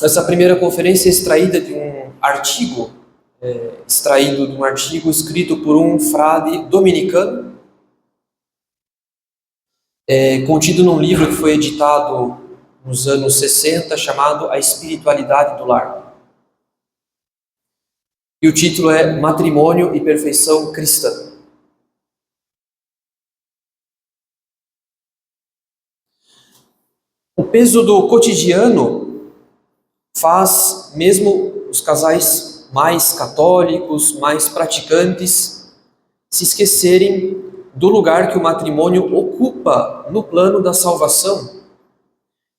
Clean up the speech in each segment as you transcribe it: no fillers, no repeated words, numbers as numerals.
Essa primeira conferência é extraída de um artigo, escrito por um frade dominicano, contido num livro que foi editado nos anos 60, chamado A Espiritualidade do Lar. E o título é Matrimônio e Perfeição Cristã. O peso do cotidiano faz mesmo os casais mais católicos, mais praticantes, se esquecerem do lugar que o matrimônio ocupa no plano da salvação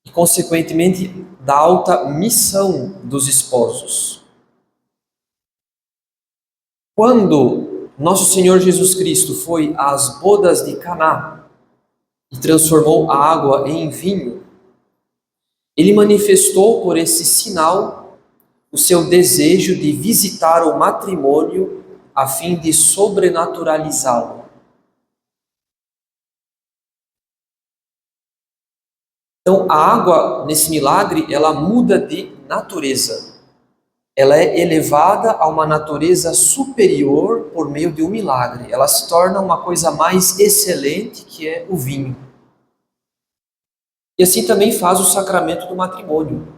e, consequentemente, da alta missão dos esposos. Quando nosso Senhor Jesus Cristo foi às bodas de Caná e transformou a água em vinho, ele manifestou por esse sinal o seu desejo de visitar o matrimônio a fim de sobrenaturalizá-lo. Então, a água, nesse milagre, ela muda de natureza. Ela é elevada a uma natureza superior por meio de um milagre. Ela se torna uma coisa mais excelente, que é o vinho. E assim também faz o sacramento do matrimônio.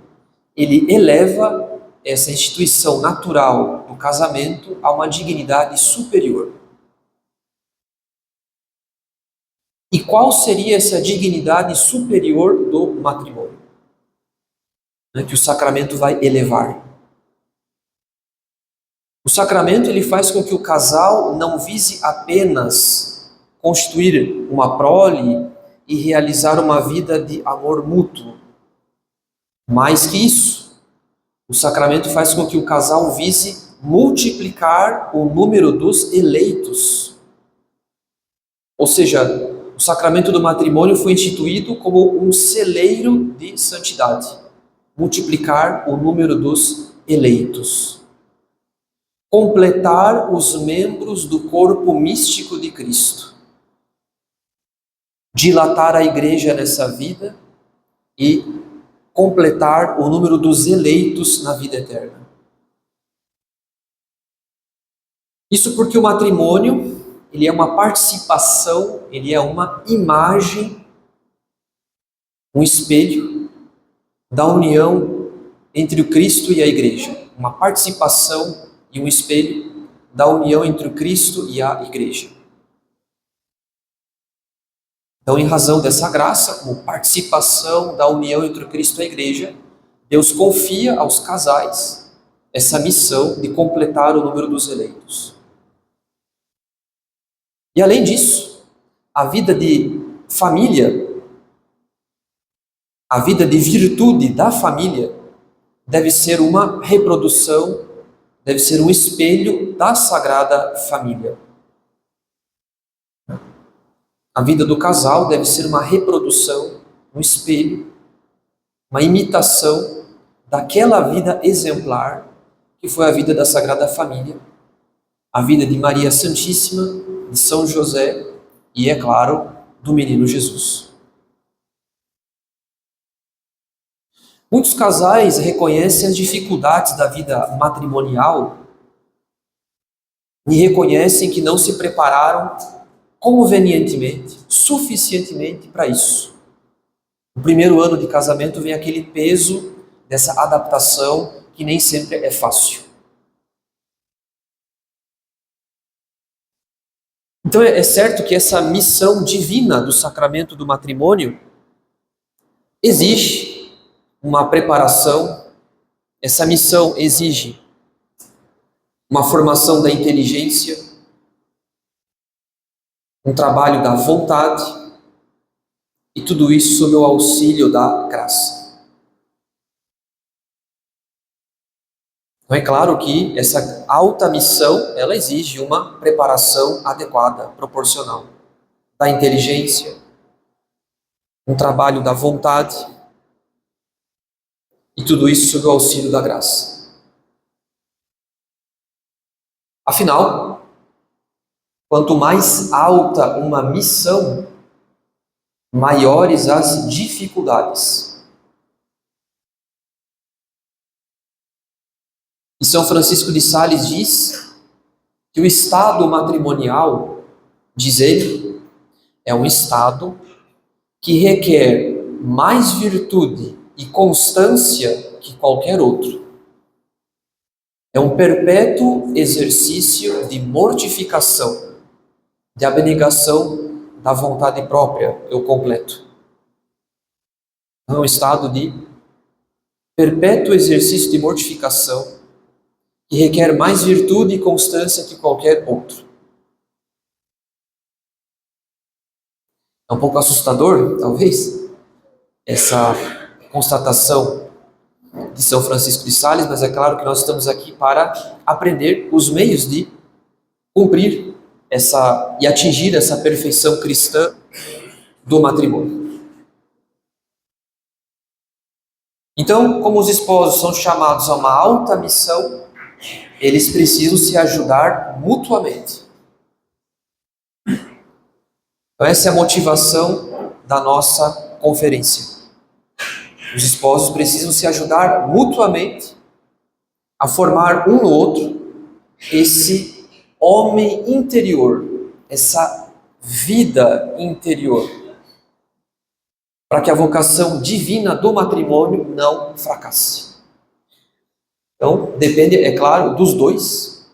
Ele eleva essa instituição natural do casamento a uma dignidade superior. E qual seria essa dignidade superior do matrimônio, que o sacramento vai elevar? O sacramento ele faz com que o casal não vise apenas constituir uma prole e realizar uma vida de amor mútuo. Mais que isso, o sacramento faz com que o casal vise multiplicar o número dos eleitos. Ou seja, o sacramento do matrimônio foi instituído como um celeiro de santidade. Multiplicar o número dos eleitos. Completar os membros do corpo místico de Cristo. Dilatar a igreja nessa vida e completar o número dos eleitos na vida eterna. Isso porque o matrimônio, ele é uma participação, ele é uma imagem, um espelho da união entre o Cristo e a igreja. Uma participação e um espelho da união entre o Cristo e a igreja. Então, em razão dessa graça, como participação da união entre o Cristo e a igreja, Deus confia aos casais essa missão de completar o número dos eleitos. E além disso, a vida de família, a vida de virtude da família, deve ser uma reprodução, deve ser um espelho da Sagrada Família. A vida do casal deve ser uma reprodução, um espelho, uma imitação daquela vida exemplar que foi a vida da Sagrada Família, a vida de Maria Santíssima, de São José e, é claro, do menino Jesus. Muitos casais reconhecem as dificuldades da vida matrimonial e reconhecem que não se prepararam convenientemente, suficientemente para isso. No primeiro ano de casamento vem aquele peso dessa adaptação que nem sempre é fácil. Então é certo que essa missão divina do sacramento do matrimônio exige uma preparação, essa missão exige uma formação da inteligência, um trabalho da vontade, e tudo isso sob o auxílio da graça. Então é claro que essa alta missão, ela exige uma preparação adequada, proporcional, da inteligência, um trabalho da vontade, e tudo isso sob o auxílio da graça. Afinal, quanto mais alta uma missão, maiores as dificuldades. São Francisco de Sales diz que o estado matrimonial, diz ele, é um estado que requer mais virtude e constância que qualquer outro. É um perpétuo exercício de mortificação, de abnegação da vontade própria, eu completo. É um estado de perpétuo exercício de mortificação que requer mais virtude e constância que qualquer outro. É um pouco assustador, talvez, essa constatação de São Francisco de Sales, mas é claro que nós estamos aqui para aprender os meios de cumprir e atingir essa perfeição cristã do matrimônio. Então, como os esposos são chamados a uma alta missão, eles precisam se ajudar mutuamente. Então, essa é a motivação da nossa conferência. Os esposos precisam se ajudar mutuamente a formar um no outro esse homem interior, essa vida interior, para que a vocação divina do matrimônio não fracasse. Então, depende, é claro, dos dois,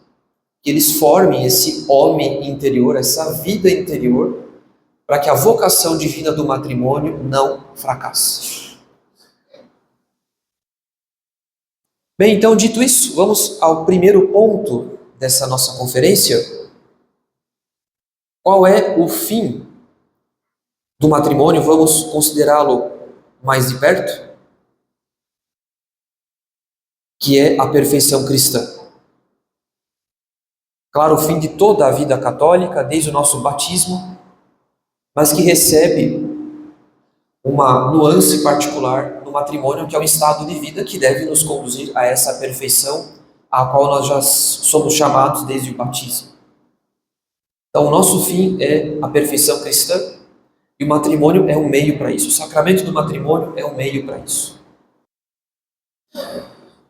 que eles formem esse homem interior, essa vida interior, para que a vocação divina do matrimônio não fracasse. Bem, então, dito isso, vamos ao primeiro ponto dessa nossa conferência. Qual é o fim do matrimônio? Vamos considerá-lo mais de perto, que é a perfeição cristã. Claro, o fim de toda a vida católica, desde o nosso batismo, mas que recebe uma nuance particular no matrimônio, que é um estado de vida que deve nos conduzir a essa perfeição a qual nós já somos chamados desde o batismo. Então, o nosso fim é a perfeição cristã e o matrimônio é um meio para isso. O sacramento do matrimônio é um meio para isso.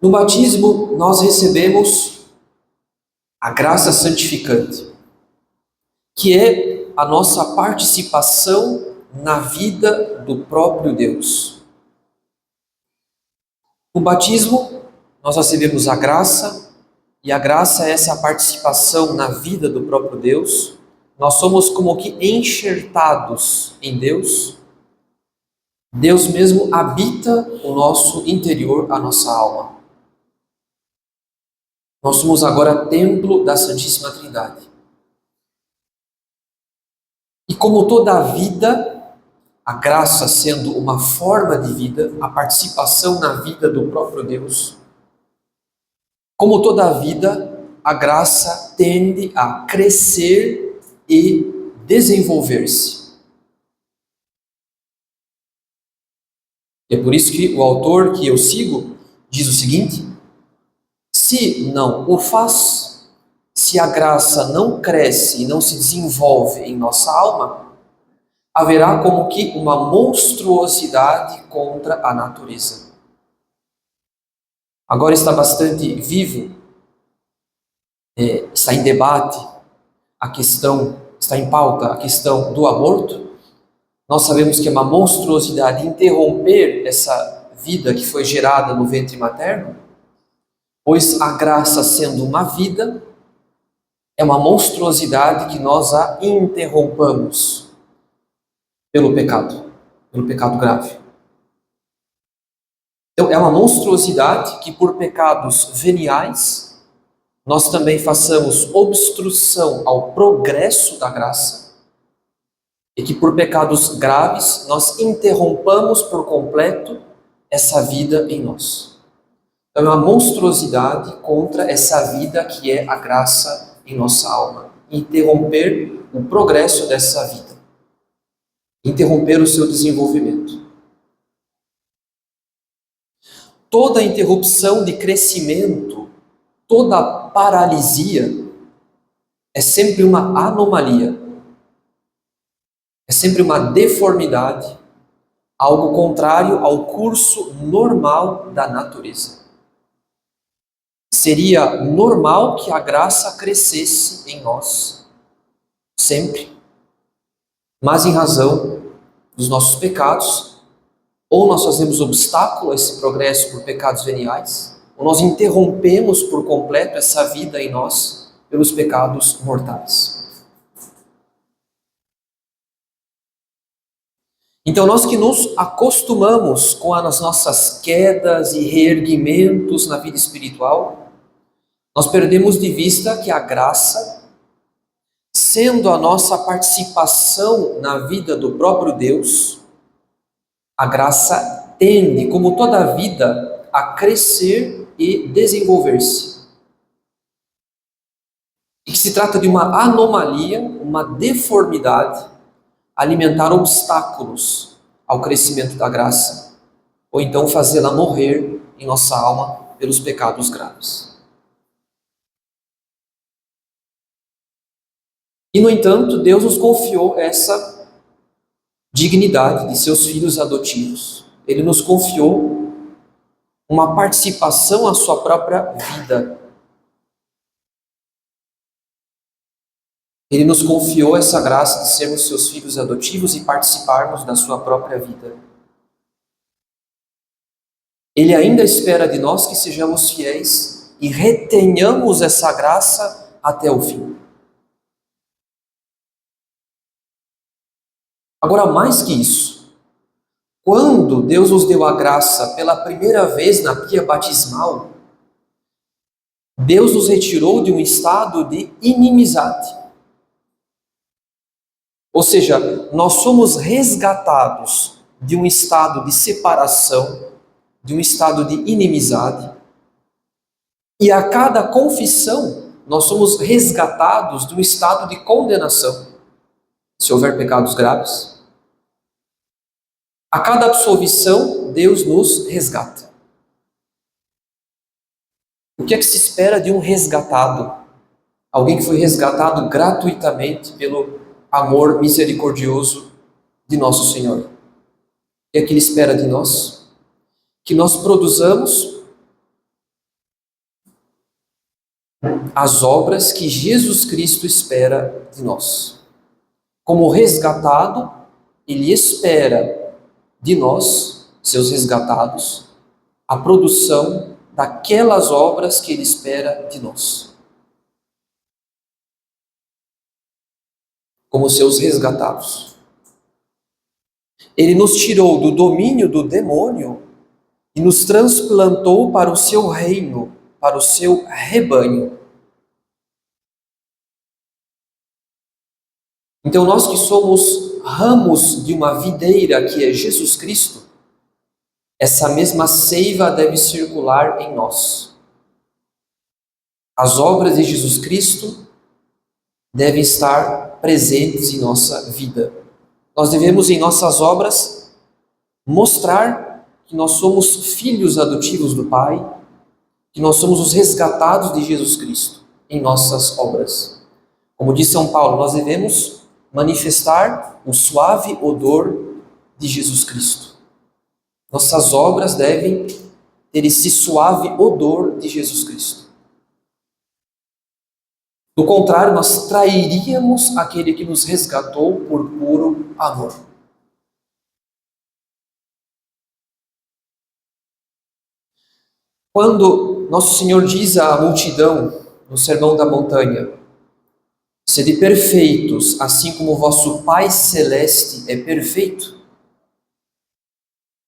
No batismo, nós recebemos a graça santificante, que é a nossa participação na vida do próprio Deus. No batismo, nós recebemos a graça, e a graça é essa participação na vida do próprio Deus. Nós somos como que enxertados em Deus. Deus mesmo habita o nosso interior, a nossa alma. Nós somos agora templo da Santíssima Trindade. E como toda a vida, a graça sendo uma forma de vida, a participação na vida do próprio Deus, como toda a vida, a graça tende a crescer e desenvolver-se. É por isso que o autor que eu sigo diz o seguinte: se não o faz, se a graça não cresce e não se desenvolve em nossa alma, haverá como que uma monstruosidade contra a natureza. Agora está bastante vivo, está em debate a questão, está em pauta a questão do aborto. Nós sabemos que é uma monstruosidade interromper essa vida que foi gerada no ventre materno, pois a graça sendo uma vida, é uma monstruosidade que nós a interrompamos pelo pecado grave. Então, é uma monstruosidade que por pecados veniais nós também façamos obstrução ao progresso da graça e que por pecados graves nós interrompamos por completo essa vida em nós. Então, é uma monstruosidade contra essa vida que é a graça em nossa alma. Interromper o progresso dessa vida. Interromper o seu desenvolvimento. Toda interrupção de crescimento, toda paralisia é sempre uma anomalia, é sempre uma deformidade, algo contrário ao curso normal da natureza. Seria normal que a graça crescesse em nós, sempre. Mas em razão dos nossos pecados, ou nós fazemos obstáculo a esse progresso por pecados veniais, ou nós interrompemos por completo essa vida em nós pelos pecados mortais. Então, nós que nos acostumamos com as nossas quedas e reerguimentos na vida espiritual, nós perdemos de vista que a graça, sendo a nossa participação na vida do próprio Deus, a graça tende, como toda a vida, a crescer e desenvolver-se. E que se trata de uma anomalia, uma deformidade, alimentar obstáculos ao crescimento da graça, ou então fazê-la morrer em nossa alma pelos pecados graves. E, no entanto, Deus nos confiou essa dignidade de seus filhos adotivos. Ele nos confiou uma participação à sua própria vida. Ele nos confiou essa graça de sermos seus filhos adotivos e participarmos da sua própria vida. Ele ainda espera de nós que sejamos fiéis e retenhamos essa graça até o fim. Agora, mais que isso, quando Deus nos deu a graça pela primeira vez na pia batismal, Deus nos retirou de um estado de inimizade. Ou seja, nós somos resgatados de um estado de separação, de um estado de inimizade. E a cada confissão, nós somos resgatados de um estado de condenação, se houver pecados graves. A cada absolvição, Deus nos resgata. O que é que se espera de um resgatado? Alguém que foi resgatado gratuitamente pelo amor misericordioso de nosso Senhor. O que é que Ele espera de nós? Que nós produzamos as obras que Jesus Cristo espera de nós. Como resgatado, Ele espera de nós, seus resgatados, a produção daquelas obras que Ele espera de nós. Como seus resgatados. Ele nos tirou do domínio do demônio e nos transplantou para o seu reino, para o seu rebanho. Então nós que somos ramos de uma videira que é Jesus Cristo, essa mesma seiva deve circular em nós. As obras de Jesus Cristo devem estar presentes em nossa vida. Nós devemos, em nossas obras, mostrar que nós somos filhos adotivos do Pai, que nós somos os resgatados de Jesus Cristo em nossas obras. Como diz São Paulo, nós devemos manifestar o suave odor de Jesus Cristo. Nossas obras devem ter esse suave odor de Jesus Cristo. Do contrário, nós trairíamos aquele que nos resgatou por puro amor. Quando Nosso Senhor diz à multidão no Sermão da Montanha: sede perfeitos, assim como o vosso Pai Celeste é perfeito.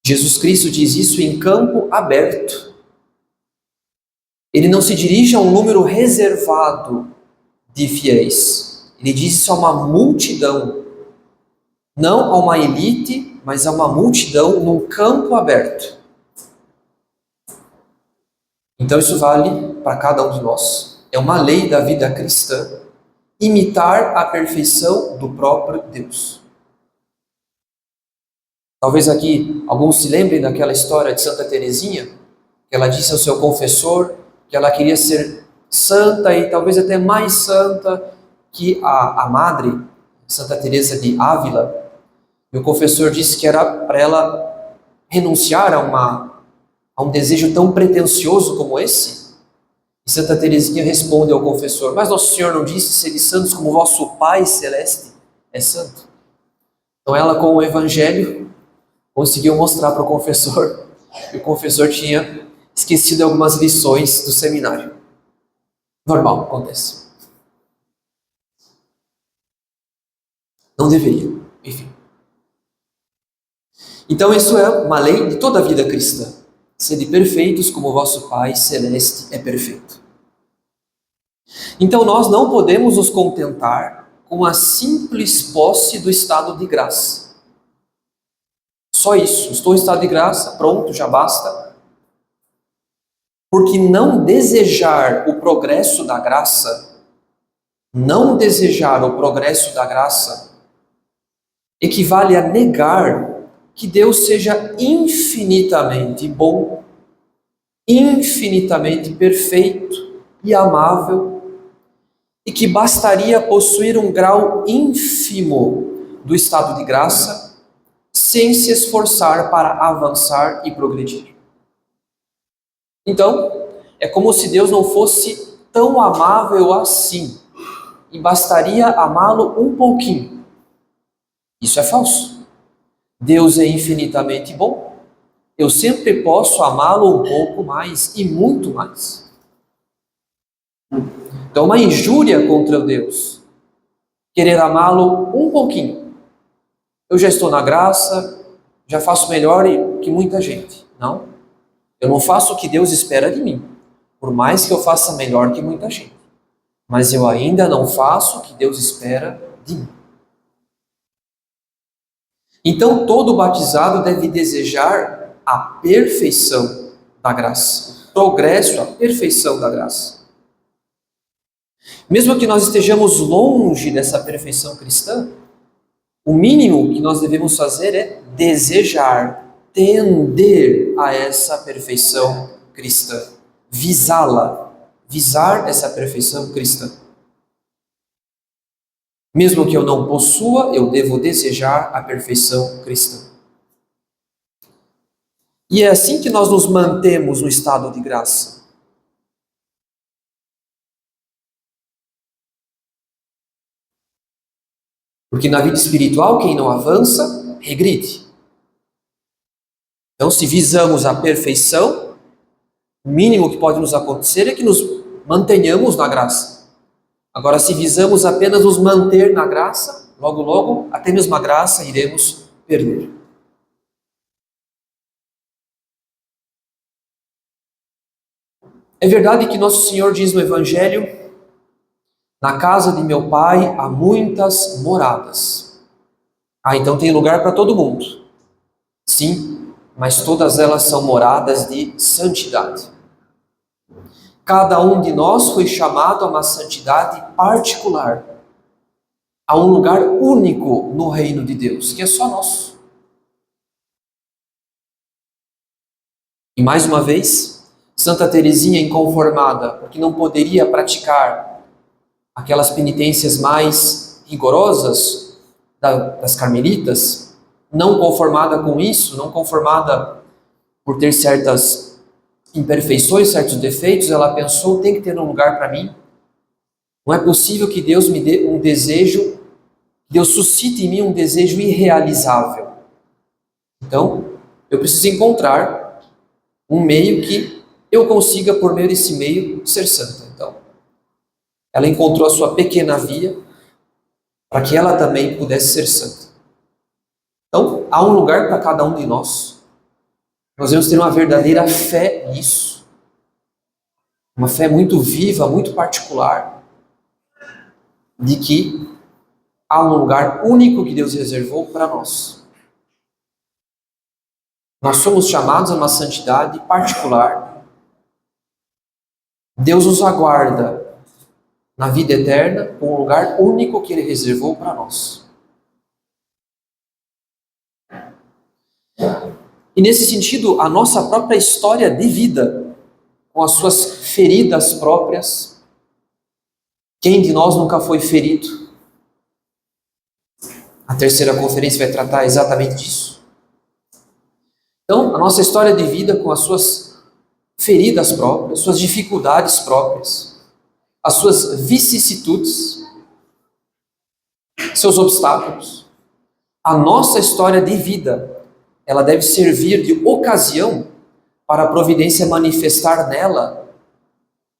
Jesus Cristo diz isso em campo aberto. Ele não se dirige a um número reservado de fiéis. Ele diz isso a uma multidão. Não a uma elite, mas a uma multidão num campo aberto. Então isso vale para cada um de nós. É uma lei da vida cristã. Imitar a perfeição do próprio Deus. Talvez aqui alguns se lembrem daquela história de Santa Teresinha, que ela disse ao seu confessor que ela queria ser santa e talvez até mais santa que a madre, Santa Teresa de Ávila. E o confessor disse que era para ela renunciar a um desejo tão pretensioso como esse, E Santa Teresinha responde ao confessor: mas Nosso Senhor não disse sede santos como vosso Pai Celeste é santo? Então ela, com o Evangelho, conseguiu mostrar para o confessor que o confessor tinha esquecido algumas lições do seminário. Normal, acontece. Não deveria, enfim. Então isso é uma lei de toda a vida cristã. Sede perfeitos como vosso Pai Celeste é perfeito. Então nós não podemos nos contentar com a simples posse do estado de graça. Só isso, estou em estado de graça, pronto, já basta. Porque não desejar o progresso da graça, equivale a negar que Deus seja infinitamente bom, infinitamente perfeito e amável, e que bastaria possuir um grau ínfimo do estado de graça, sem se esforçar para avançar e progredir. Então, é como se Deus não fosse tão amável assim, e bastaria amá-lo um pouquinho. Isso é falso. Deus é infinitamente bom, eu sempre posso amá-lo um pouco mais e muito mais. Então, uma injúria contra Deus, querer amá-lo um pouquinho. Eu já estou na graça, já faço melhor que muita gente. Não, eu não faço o que Deus espera de mim, por mais que eu faça melhor que muita gente. Mas eu ainda não faço o que Deus espera de mim. Então, todo batizado deve desejar a perfeição da graça, o progresso, a perfeição da graça. Mesmo que nós estejamos longe dessa perfeição cristã, o mínimo que nós devemos fazer é desejar, tender a essa perfeição cristã, visá-la, visar essa perfeição cristã. Mesmo que eu não possua, eu devo desejar a perfeição cristã. E é assim que nós nos mantemos no estado de graça. Porque na vida espiritual, quem não avança, regride. Então, se visamos a perfeição, o mínimo que pode nos acontecer é que nos mantenhamos na graça. Agora, se visamos apenas nos manter na graça, logo, logo, até mesmo a graça iremos perder. É verdade que Nosso Senhor diz no Evangelho: na casa de meu Pai há muitas moradas. Então tem lugar para todo mundo. Sim, mas todas elas são moradas de santidade. Cada um de nós foi chamado a uma santidade particular, a um lugar único no reino de Deus, que é só nosso. E mais uma vez, Santa Teresinha, inconformada, porque não poderia praticar aquelas penitências mais rigorosas das carmelitas, não conformada com isso, não conformada por ter certas imperfeições, certos defeitos, ela pensou: tem que ter um lugar para mim. Não é possível que Deus me dê um desejo, Deus suscite em mim um desejo irrealizável. Então, eu preciso encontrar um meio que eu consiga, por meio desse meio, ser santa. Então, ela encontrou a sua pequena via para que ela também pudesse ser santa. Então, há um lugar para cada um de nós. Nós devemos ter uma verdadeira fé nisso. Uma fé muito viva, muito particular, de que há um lugar único que Deus reservou para nós. Nós somos chamados a uma santidade particular. Deus nos aguarda na vida eterna com um lugar único que Ele reservou para nós. E nesse sentido, a nossa própria história de vida, com as suas feridas próprias, quem de nós nunca foi ferido? A terceira conferência vai tratar exatamente disso. Então, a nossa história de vida, com as suas feridas próprias, suas dificuldades próprias, as suas vicissitudes, seus obstáculos. A nossa história de vida, ela deve servir de ocasião para a providência manifestar nela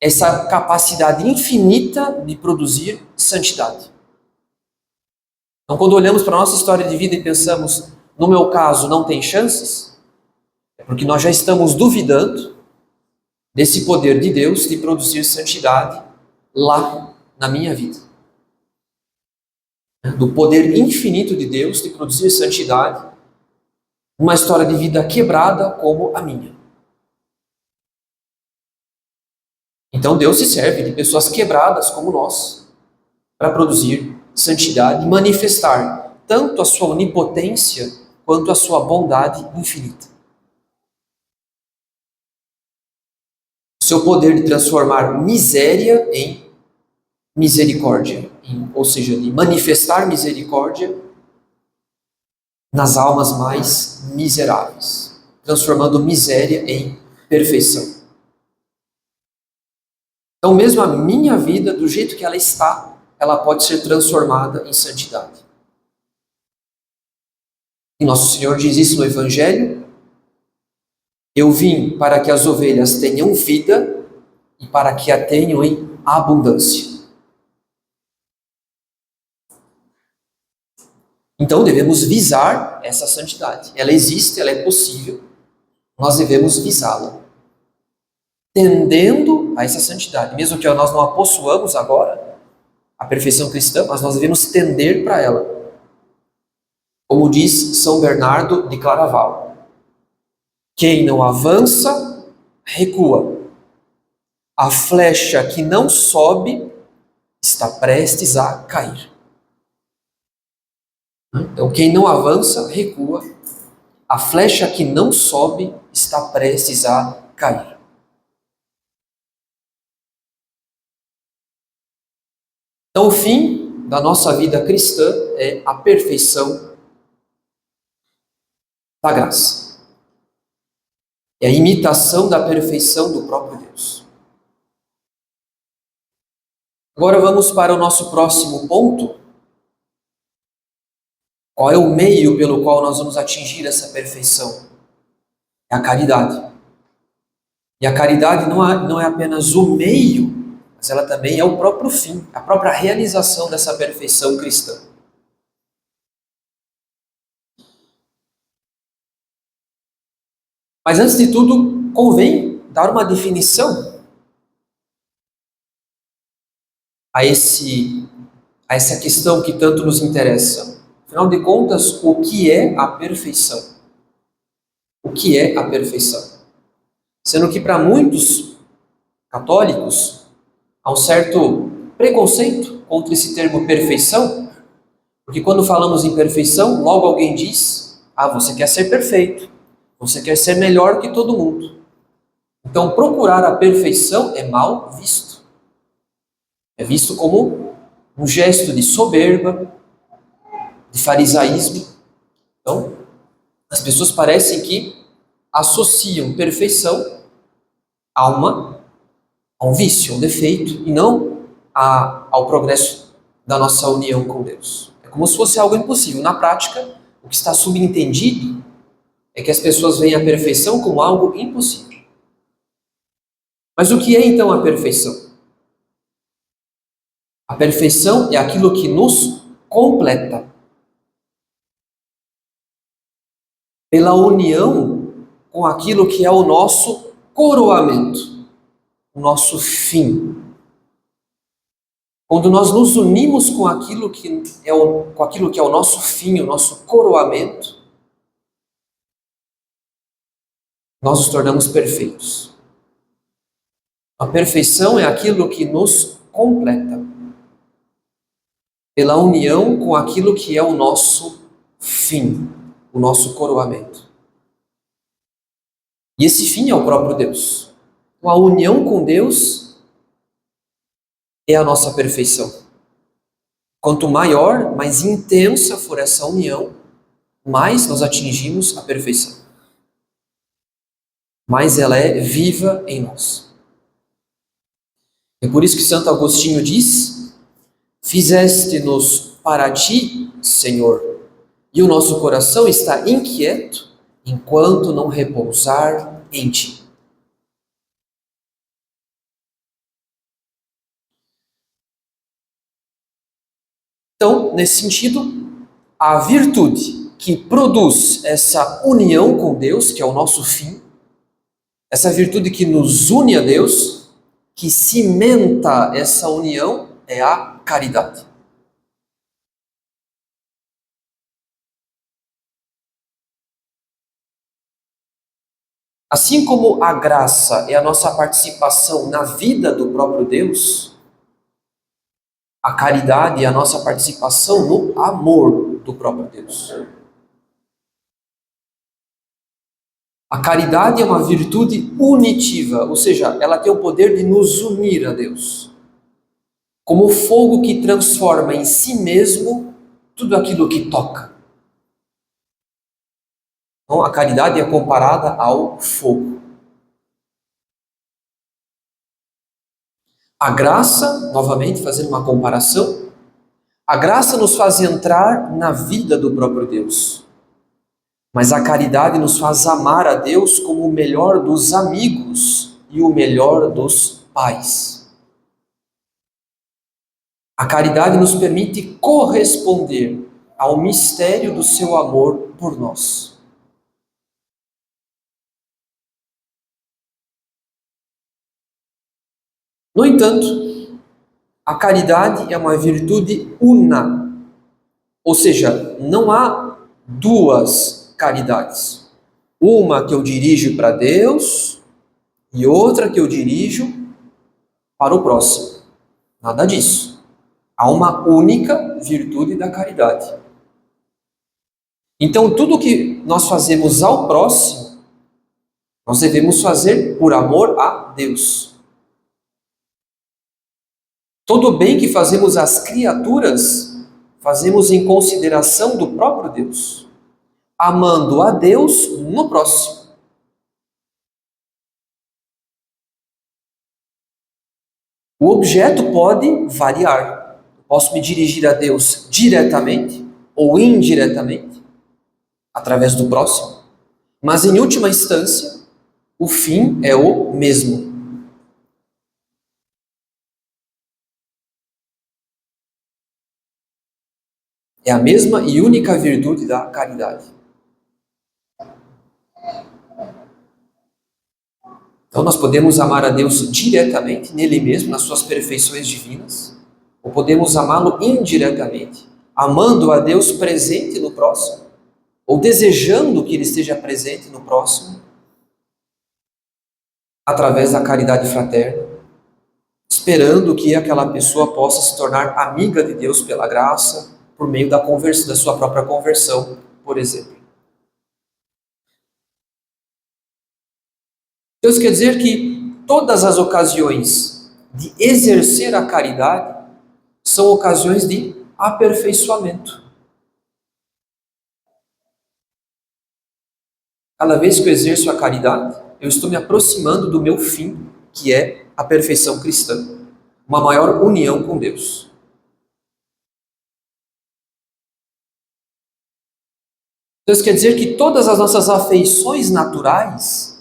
essa capacidade infinita de produzir santidade. Então, quando olhamos para a nossa história de vida e pensamos, no meu caso, não tem chances, é porque nós já estamos duvidando desse poder de Deus de produzir santidade lá na minha vida. Do poder infinito de Deus de produzir santidade numa história de vida quebrada como a minha. Então Deus se serve de pessoas quebradas como nós para produzir santidade e manifestar tanto a sua onipotência quanto a sua bondade infinita. O seu poder de transformar miséria em misericórdia, ou seja, de manifestar misericórdia nas almas mais miseráveis, transformando miséria em perfeição. Então, mesmo a minha vida, do jeito que ela está, ela pode ser transformada em santidade. E Nosso Senhor diz isso no Evangelho: eu vim para que as ovelhas tenham vida e para que a tenham em abundância. Então devemos visar essa santidade. Ela existe, ela é possível. Nós devemos visá-la, tendendo a essa santidade. Mesmo que nós não a possuamos agora, a perfeição cristã, mas nós devemos tender para ela. Como diz São Bernardo de Claraval: quem não avança, recua. A flecha que não sobe está prestes a cair. Então, quem não avança, recua. A flecha que não sobe está prestes a cair. Então, o fim da nossa vida cristã é a perfeição da graça. É a imitação da perfeição do próprio Deus. Agora vamos para o nosso próximo ponto. Qual é o meio pelo qual nós vamos atingir essa perfeição? É a caridade. E a caridade não é apenas o meio, mas ela também é o próprio fim, a própria realização dessa perfeição cristã. Mas antes de tudo, convém dar uma definição a essa questão que tanto nos interessa. Afinal de contas, o que é a perfeição? O que é a perfeição? Sendo que para muitos católicos há um certo preconceito contra esse termo perfeição, porque quando falamos em perfeição, logo alguém diz: ah, você quer ser perfeito, você quer ser melhor que todo mundo. Então, procurar a perfeição é mal visto. É visto como um gesto de soberba, de farisaísmo. Então, as pessoas parecem que associam perfeição a um vício, a um defeito, e não ao progresso da nossa união com Deus. É como se fosse algo impossível. Na prática, o que está subentendido é que as pessoas veem a perfeição como algo impossível. Mas o que é então a perfeição? A perfeição é aquilo que nos completa. Pela união com aquilo que é o nosso coroamento, o nosso fim. Quando nós nos unimos com aquilo que é o nosso fim, o nosso coroamento, nós nos tornamos perfeitos. A perfeição é aquilo que nos completa. Pela união com aquilo que é o nosso fim, o nosso coroamento. E esse fim é o próprio Deus. Então, a união com Deus é a nossa perfeição. Quanto maior, mais intensa for essa união, mais nós atingimos a perfeição. mas ela é viva em nós. É por isso que Santo Agostinho diz: fizeste-nos para ti, Senhor, e o nosso coração está inquieto enquanto não repousar em ti. Então, nesse sentido, a virtude que produz essa união com Deus, que é o nosso fim, essa virtude que nos une a Deus, que cimenta essa união, é a caridade. Assim como a graça é a nossa participação na vida do próprio Deus, a caridade é a nossa participação no amor do próprio Deus. A caridade é uma virtude unitiva, ou seja, ela tem o poder de nos unir a Deus. Como o fogo que transforma em si mesmo tudo aquilo que toca. Então, a caridade é comparada ao fogo. A graça, novamente fazendo uma comparação, a graça nos faz entrar na vida do próprio Deus. Mas a caridade nos faz amar a Deus como o melhor dos amigos e o melhor dos pais. A caridade nos permite corresponder ao mistério do seu amor por nós. No entanto, a caridade é uma virtude una, ou seja, não há duas caridades. Uma que eu dirijo para Deus e outra que eu dirijo para o próximo. Nada disso. Há uma única virtude da caridade. Então, tudo que nós fazemos ao próximo, nós devemos fazer por amor a Deus. Todo o bem que fazemos às criaturas, fazemos em consideração do próprio Deus, amando a Deus no próximo. O objeto pode variar. Posso me dirigir a Deus diretamente ou indiretamente, através do próximo, mas em última instância, o fim é o mesmo. É a mesma e única virtude da caridade. Então nós podemos amar a Deus diretamente, nele mesmo, nas suas perfeições divinas, ou podemos amá-lo indiretamente, amando a Deus presente no próximo, ou desejando que ele esteja presente no próximo, através da caridade fraterna, esperando que aquela pessoa possa se tornar amiga de Deus pela graça, por meio da conversão, da sua própria conversão, por exemplo. Então isso quer dizer que todas as ocasiões de exercer a caridade são ocasiões de aperfeiçoamento. Cada vez que eu exerço a caridade, eu estou me aproximando do meu fim, que é a perfeição cristã, uma maior união com Deus. Então isso quer dizer que todas as nossas afeições naturais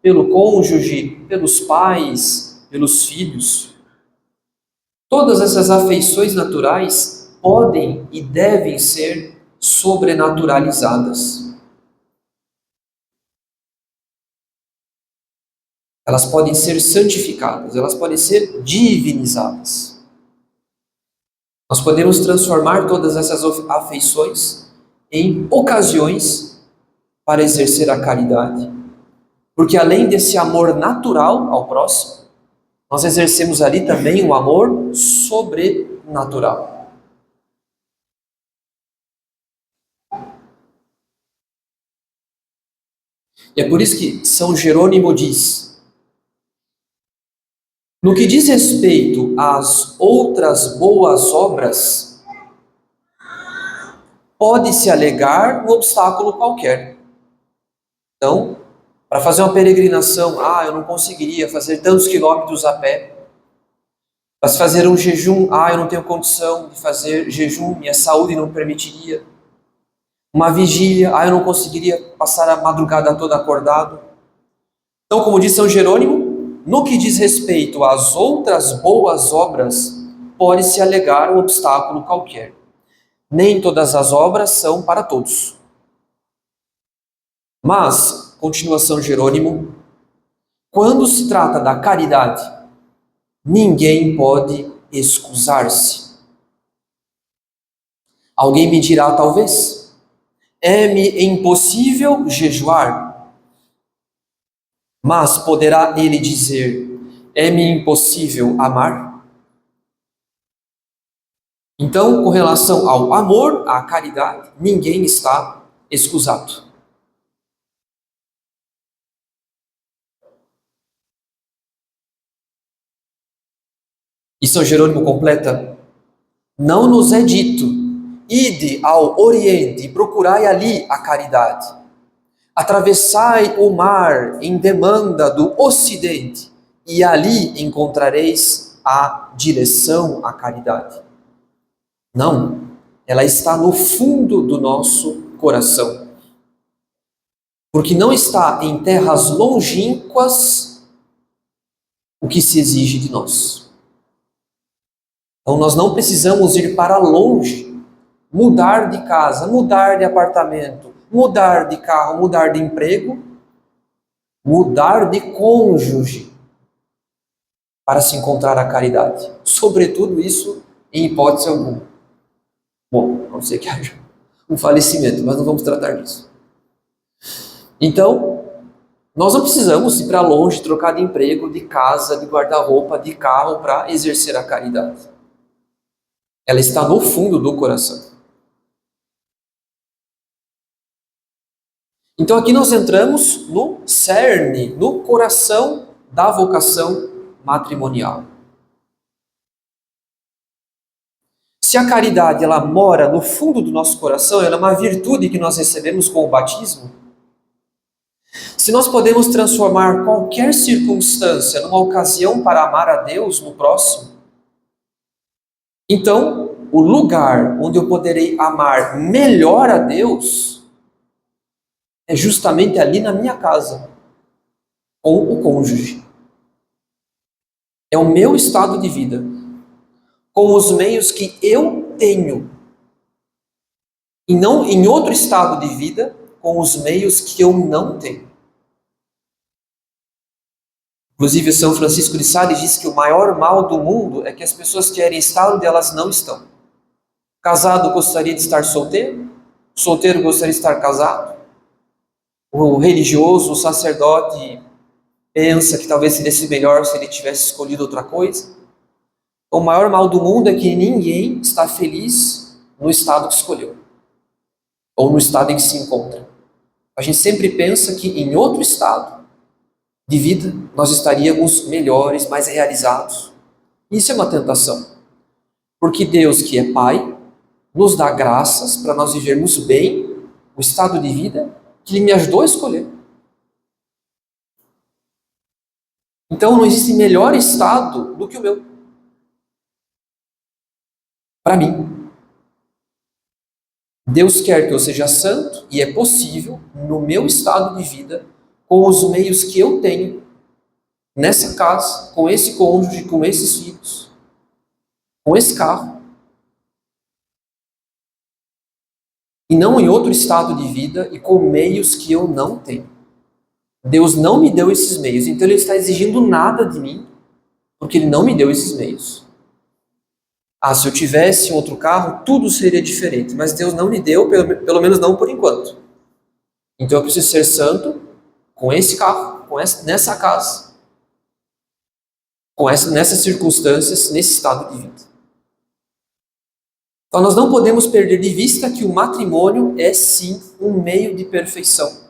pelo cônjuge, pelos pais, pelos filhos, todas essas afeições naturais podem e devem ser sobrenaturalizadas. Elas podem ser santificadas, elas podem ser divinizadas. Nós podemos transformar todas essas afeições em ocasiões para exercer a caridade. Porque além desse amor natural ao próximo, nós exercemos ali também um amor sobrenatural. E é por isso que São Jerônimo diz: no que diz respeito às outras boas obras, pode-se alegar um obstáculo qualquer. Então, para fazer uma peregrinação, eu não conseguiria fazer tantos quilômetros a pé. Para se fazer um jejum, eu não tenho condição de fazer jejum, minha saúde não permitiria. Uma vigília, eu não conseguiria passar a madrugada toda acordado. Então, como diz São Jerônimo, no que diz respeito às outras boas obras, pode-se alegar um obstáculo qualquer. Nem todas as obras são para todos. Mas, continua São Jerônimo, quando se trata da caridade, ninguém pode excusar-se. Alguém me dirá, talvez, é-me impossível jejuar. Mas poderá ele dizer, é-me impossível amar? Então, com relação ao amor, à caridade, ninguém está excusado. E São Jerônimo completa, não nos é dito, ide ao Oriente e procurai ali a caridade. Atravessai o mar em demanda do Ocidente e ali encontrareis a direção à caridade. Não, ela está no fundo do nosso coração. Porque não está em terras longínquas o que se exige de nós. Então nós não precisamos ir para longe, mudar de casa, mudar de apartamento, mudar de carro, mudar de emprego, mudar de cônjuge para se encontrar a caridade. Sobretudo isso em hipótese alguma. Bom, a não ser que haja um falecimento, mas não vamos tratar disso. Então, nós não precisamos ir para longe, trocar de emprego, de casa, de guarda-roupa, de carro para exercer a caridade. Ela está no fundo do coração. Então aqui nós entramos no cerne, no coração da vocação matrimonial. Se a caridade ela mora no fundo do nosso coração, ela é uma virtude que nós recebemos com o batismo. Se nós podemos transformar qualquer circunstância numa ocasião para amar a Deus no próximo, então o lugar onde eu poderei amar melhor a Deus é justamente ali na minha casa, com o cônjuge. É o meu estado de vida, com os meios que eu tenho, e não em outro estado de vida, com os meios que eu não tenho. Inclusive, São Francisco de Sales diz que o maior mal do mundo é que as pessoas querem estar onde elas não estão. O casado gostaria de estar solteiro, o solteiro gostaria de estar casado, o religioso, o sacerdote pensa que talvez seria melhor se ele tivesse escolhido outra coisa. O maior mal do mundo é que ninguém está feliz no estado que escolheu, ou no estado em que se encontra. A gente sempre pensa que em outro estado de vida nós estaríamos melhores, mais realizados. Isso é uma tentação, porque Deus, que é Pai, nos dá graças para nós vivermos bem o estado de vida que Ele me ajudou a escolher. Então não existe melhor estado do que o meu, para mim. Deus quer que eu seja santo e é possível no meu estado de vida, com os meios que eu tenho, nessa casa, com esse cônjuge, com esses filhos, com esse carro, e não em outro estado de vida e com meios que eu não tenho. Deus não me deu esses meios, então Ele está exigindo nada de mim, porque Ele não me deu esses meios. Se eu tivesse um outro carro, tudo seria diferente, mas Deus não me deu, pelo menos não por enquanto. Então eu preciso ser santo com esse carro, nessa casa, nessas circunstâncias, nesse estado de vida. Então nós não podemos perder de vista que o matrimônio é sim um meio de perfeição.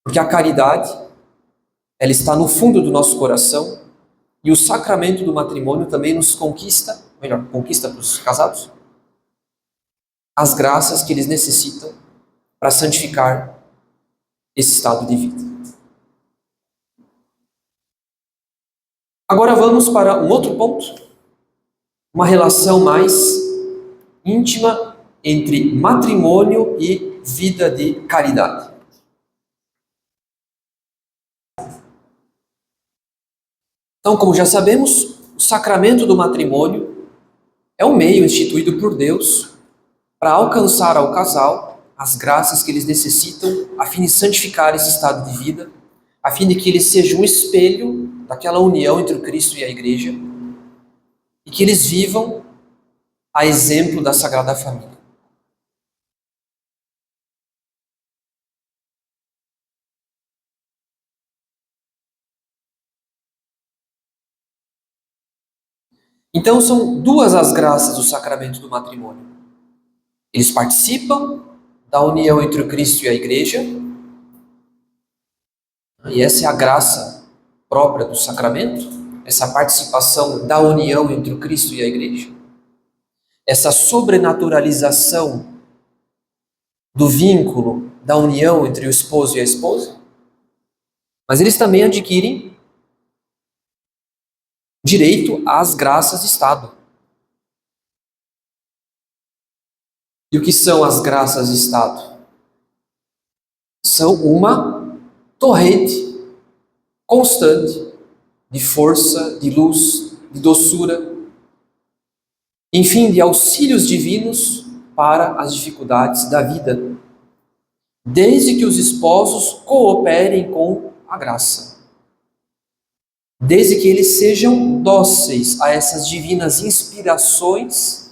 Porque a caridade, ela está no fundo do nosso coração, e o sacramento do matrimônio também nos conquista, melhor, conquista para os casados, as graças que eles necessitam para santificar esse estado de vida. Agora vamos para um outro ponto, uma relação mais íntima entre matrimônio e vida de caridade. Então, como já sabemos, o sacramento do matrimônio é um meio instituído por Deus para alcançar ao casal as graças que eles necessitam a fim de santificar esse estado de vida, a fim de que ele seja um espelho daquela união entre o Cristo e a Igreja e que eles vivam a exemplo da Sagrada Família. Então são duas as graças do sacramento do matrimônio. Eles participam da união entre o Cristo e a Igreja, e essa é a graça própria do sacramento, essa participação da união entre o Cristo e a Igreja. Essa sobrenaturalização do vínculo, da união entre o esposo e a esposa, mas eles também adquirem direito às graças de Estado. E o que são as graças de Estado? São uma torrente constante de força, de luz, de doçura, enfim, de auxílios divinos para as dificuldades da vida, desde que os esposos cooperem com a graça, desde que eles sejam dóceis a essas divinas inspirações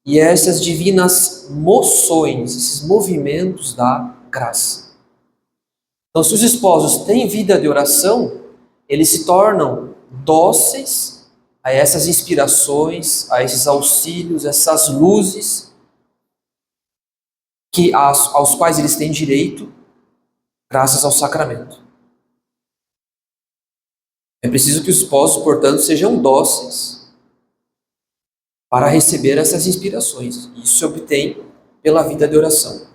e a essas divinas moções, esses movimentos da graça. Então, se os esposos têm vida de oração, eles se tornam dóceis a essas inspirações, a esses auxílios, essas luzes aos quais eles têm direito graças ao sacramento. É preciso que os esposos, portanto, sejam dóceis para receber essas inspirações. Isso se obtém pela vida de oração.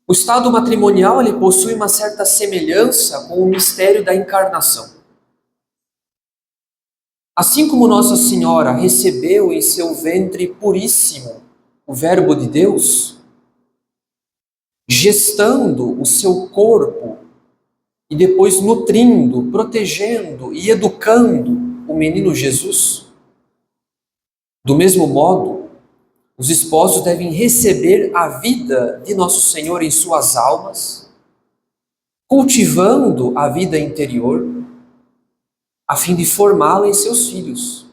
O estado matrimonial ele possui uma certa semelhança com o mistério da encarnação. Assim como Nossa Senhora recebeu em seu ventre puríssimo o Verbo de Deus, gestando o seu corpo e depois nutrindo, protegendo e educando o menino Jesus, do mesmo modo, os esposos devem receber a vida de Nosso Senhor em suas almas, cultivando a vida interior, a fim de formá-la em seus filhos.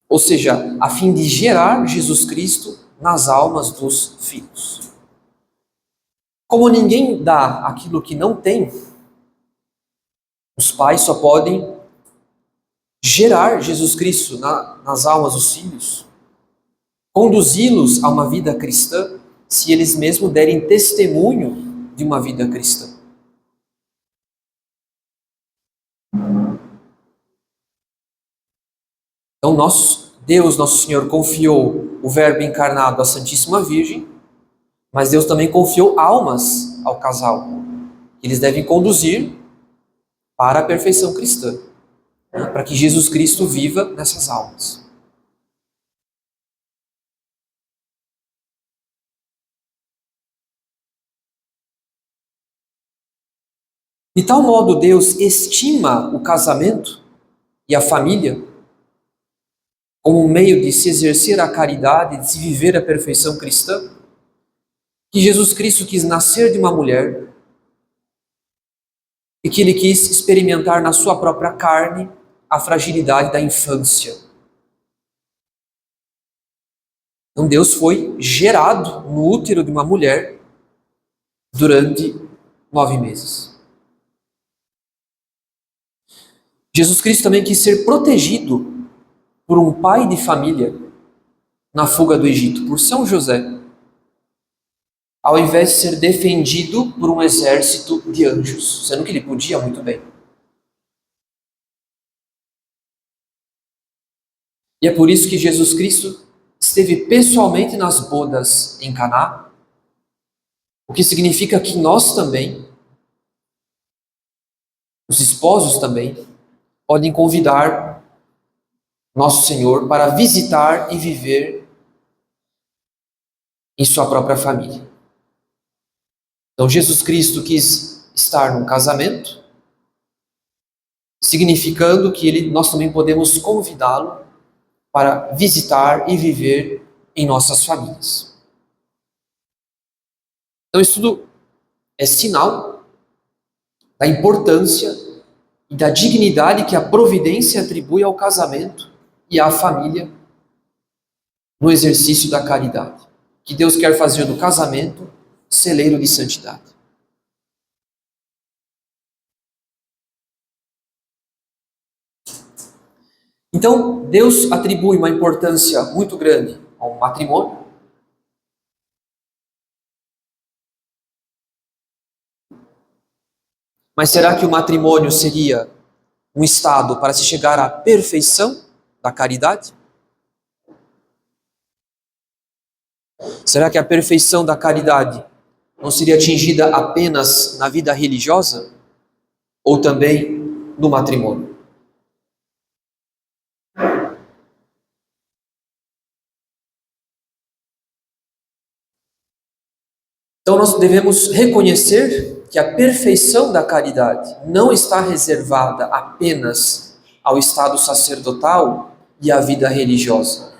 Ou seja, a fim de gerar Jesus Cristo nas almas dos filhos. Como ninguém dá aquilo que não tem, os pais só podem gerar Jesus Cristo nas almas dos filhos, conduzi-los a uma vida cristã, se eles mesmos derem testemunho de uma vida cristã. Então, Deus, Nosso Senhor, confiou o Verbo encarnado à Santíssima Virgem, mas Deus também confiou almas ao casal, que eles devem conduzir para a perfeição cristã, para que Jesus Cristo viva nessas almas. De tal modo, Deus estima o casamento e a família como um meio de se exercer a caridade, de se viver a perfeição cristã, que Jesus Cristo quis nascer de uma mulher e que ele quis experimentar na sua própria carne a fragilidade da infância. Então Deus foi gerado no útero de uma mulher durante 9 meses. Jesus Cristo também quis ser protegido por um pai de família na fuga do Egito, por São José, ao invés de ser defendido por um exército de anjos, sendo que ele podia muito bem. E é por isso que Jesus Cristo esteve pessoalmente nas bodas em Caná, o que significa que nós também, os esposos também, podem convidar nosso Senhor para visitar e viver em sua própria família. Então Jesus Cristo quis estar num casamento, significando que nós também podemos convidá-lo para visitar e viver em nossas famílias. Então isso tudo é sinal da importância e da dignidade que a providência atribui ao casamento e à família no exercício da caridade, que Deus quer fazer do casamento celeiro de santidade. Então, Deus atribui uma importância muito grande ao matrimônio. Mas será que o matrimônio seria um estado para se chegar à perfeição da caridade? Será que a perfeição da caridade não seria atingida apenas na vida religiosa ou também no matrimônio? Então nós devemos reconhecer que a perfeição da caridade não está reservada apenas ao estado sacerdotal e à vida religiosa.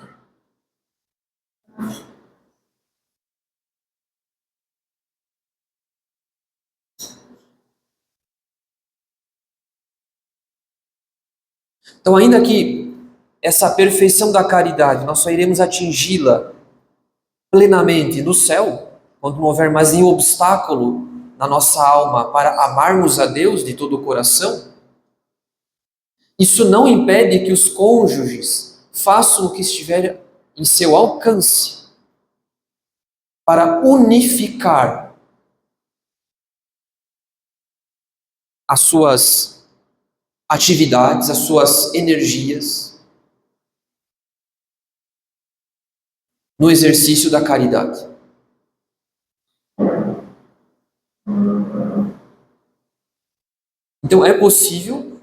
Então, ainda que essa perfeição da caridade nós só iremos atingi-la plenamente no céu, quando não houver mais nenhum obstáculo na nossa alma para amarmos a Deus de todo o coração, isso não impede que os cônjuges façam o que estiver em seu alcance para unificar as suas atividades, as suas energias no exercício da caridade. Então é possível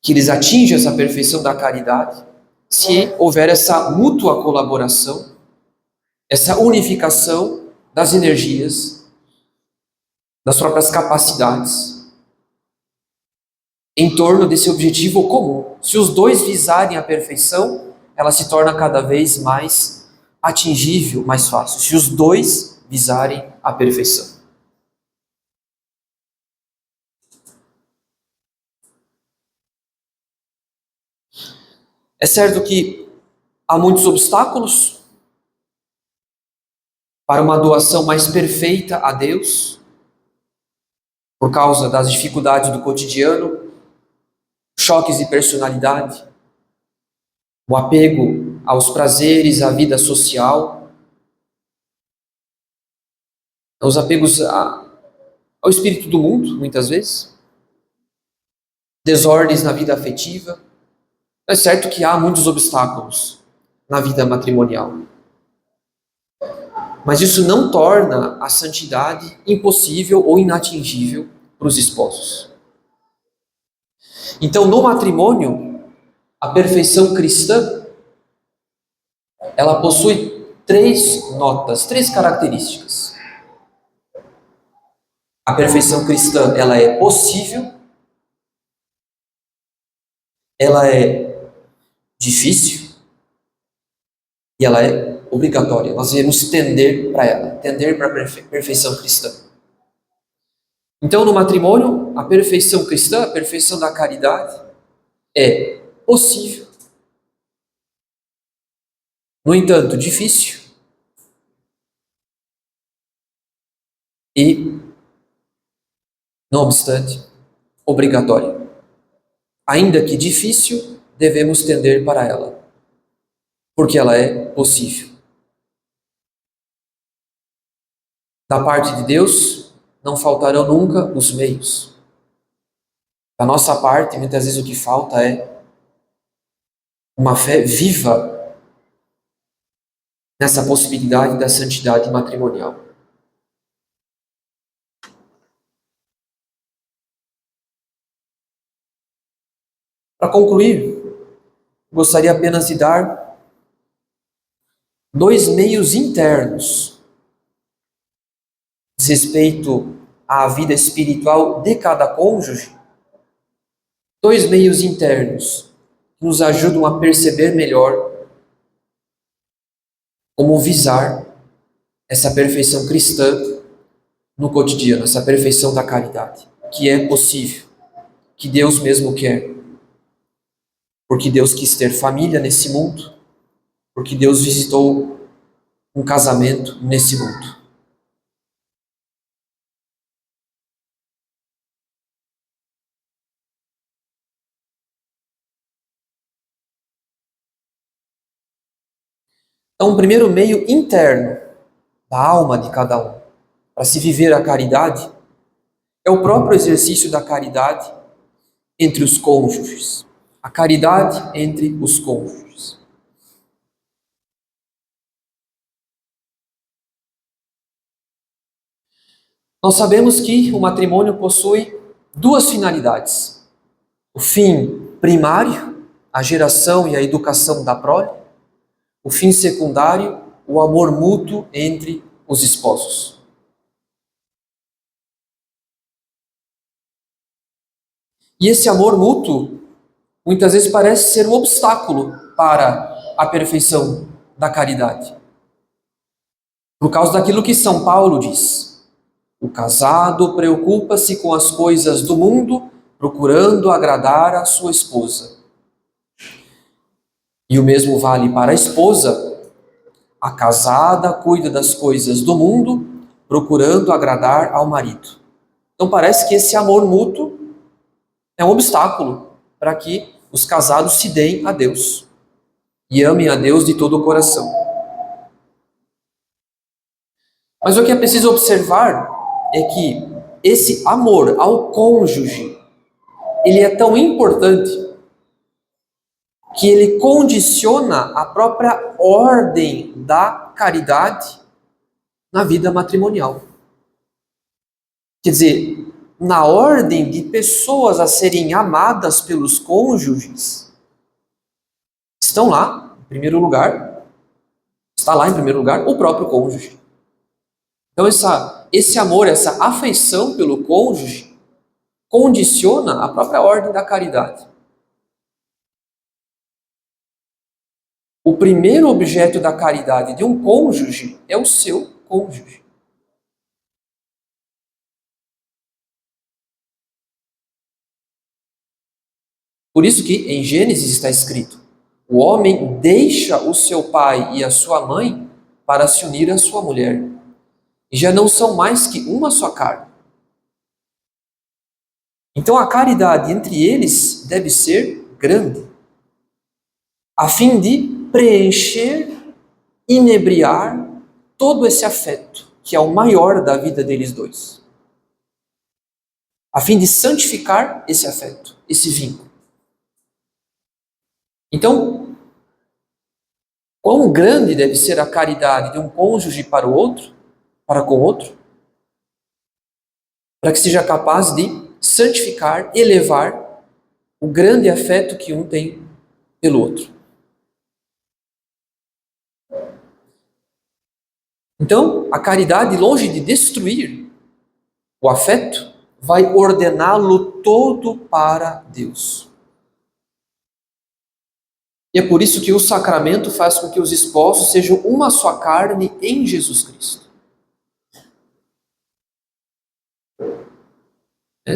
que eles atinjam essa perfeição da caridade se houver essa mútua colaboração, essa unificação das energias, das próprias capacidades, em torno desse objetivo comum. Se os dois visarem a perfeição, ela se torna cada vez mais atingível, mais fácil. Se os dois visarem a perfeição. É certo que há muitos obstáculos para uma doação mais perfeita a Deus, por causa das dificuldades do cotidiano, choques de personalidade, o apego aos prazeres, à vida social, os apegos ao espírito do mundo, muitas vezes, desordens na vida afetiva. É certo que há muitos obstáculos na vida matrimonial, mas isso não torna a santidade impossível ou inatingível para os esposos. Então, no matrimônio, a perfeição cristã, ela possui três notas, três características. A perfeição cristã, ela é possível, ela é difícil e ela é obrigatória. Nós devemos tender para ela, tender para a perfeição cristã. Então, no matrimônio, a perfeição cristã, a perfeição da caridade, é possível. No entanto, difícil e, não obstante, obrigatória. Ainda que difícil, devemos tender para ela, porque ela é possível. Da parte de Deus, não faltarão nunca os meios. Da nossa parte, muitas vezes o que falta é uma fé viva nessa possibilidade da santidade matrimonial. Para concluir, gostaria apenas de dar dois meios internos diz respeito à vida espiritual de cada cônjuge, dois meios internos que nos ajudam a perceber melhor como visar essa perfeição cristã no cotidiano, essa perfeição da caridade, que é possível, que Deus mesmo quer. Porque Deus quis ter família nesse mundo, porque Deus visitou um casamento nesse mundo. Então, o primeiro meio interno da alma de cada um, para se viver a caridade, é o próprio exercício da caridade entre os cônjuges. A caridade entre os cônjuges. Nós sabemos que o matrimônio possui duas finalidades. O fim primário, a geração e a educação da prole. O fim secundário, o amor mútuo entre os esposos. E esse amor mútuo, muitas vezes parece ser um obstáculo para a perfeição da caridade. Por causa daquilo que São Paulo diz. O casado preocupa-se com as coisas do mundo, procurando agradar a sua esposa. E o mesmo vale para a esposa. A casada cuida das coisas do mundo, procurando agradar ao marido. Então parece que esse amor mútuo é um obstáculo para que os casados se deem a Deus e amem a Deus de todo o coração. Mas o que é preciso observar é que esse amor ao cônjuge, ele é tão importante que ele condiciona a própria ordem da caridade na vida matrimonial. Quer dizer, na ordem de pessoas a serem amadas pelos cônjuges, estão lá, em primeiro lugar, está lá em primeiro lugar o próprio cônjuge. Então esse amor, essa afeição pelo cônjuge, condiciona a própria ordem da caridade. O primeiro objeto da caridade de um cônjuge é o seu cônjuge. Por isso que em Gênesis está escrito: o homem deixa o seu pai e a sua mãe para se unir à sua mulher. E já não são mais que uma só carne. Então a caridade entre eles deve ser grande, a fim de preencher, inebriar todo esse afeto, que é o maior da vida deles dois. A fim de santificar esse afeto, esse vínculo. Então, quão grande deve ser a caridade de um cônjuge para o outro, para com o outro, para que seja capaz de santificar, elevar o grande afeto que um tem pelo outro. Então, a caridade, longe de destruir o afeto, vai ordená-lo todo para Deus. E é por isso que o sacramento faz com que os esposos sejam uma só carne em Jesus Cristo.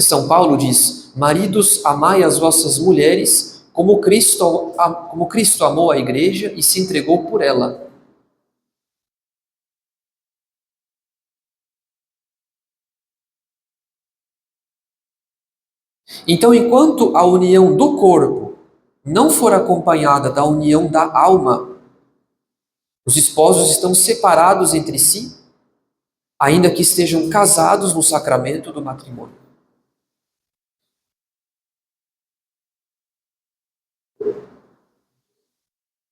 São Paulo diz: maridos, amai as vossas mulheres como Cristo amou a igreja e se entregou por ela. Então, enquanto a união do corpo não for acompanhada da união da alma, os esposos estão separados entre si, ainda que estejam casados no sacramento do matrimônio.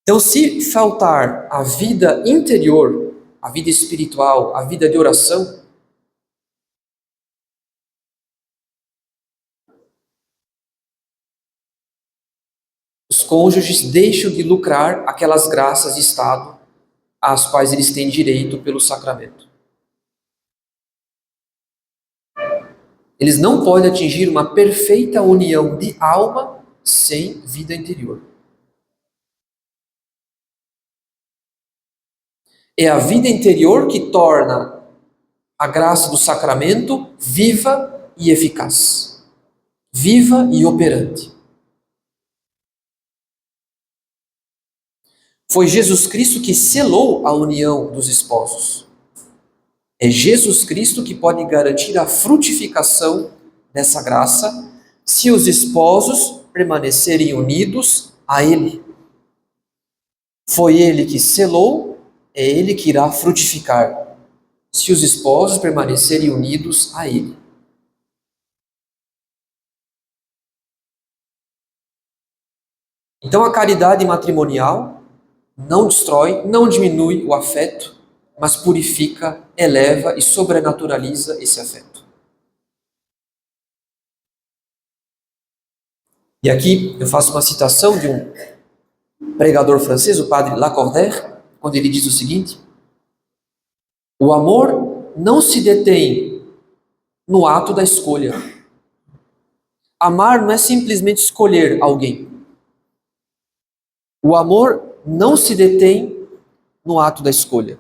Então, se faltar a vida interior, a vida espiritual, a vida de oração, os cônjuges deixam de lucrar aquelas graças de Estado às quais eles têm direito pelo sacramento. Eles não podem atingir uma perfeita união de alma sem vida interior. É a vida interior que torna a graça do sacramento viva e eficaz, viva e operante. Foi Jesus Cristo que selou a união dos esposos. É Jesus Cristo que pode garantir a frutificação dessa graça se os esposos permanecerem unidos a Ele. Foi Ele que selou, é Ele que irá frutificar, se os esposos permanecerem unidos a Ele. Então a caridade matrimonial não destrói, não diminui o afeto, mas purifica, eleva e sobrenaturaliza esse afeto. E aqui eu faço uma citação de um pregador francês, o padre Lacordaire, quando ele diz o seguinte: o amor não se detém no ato da escolha. Amar não é simplesmente escolher alguém. O amor não se detém no ato da escolha.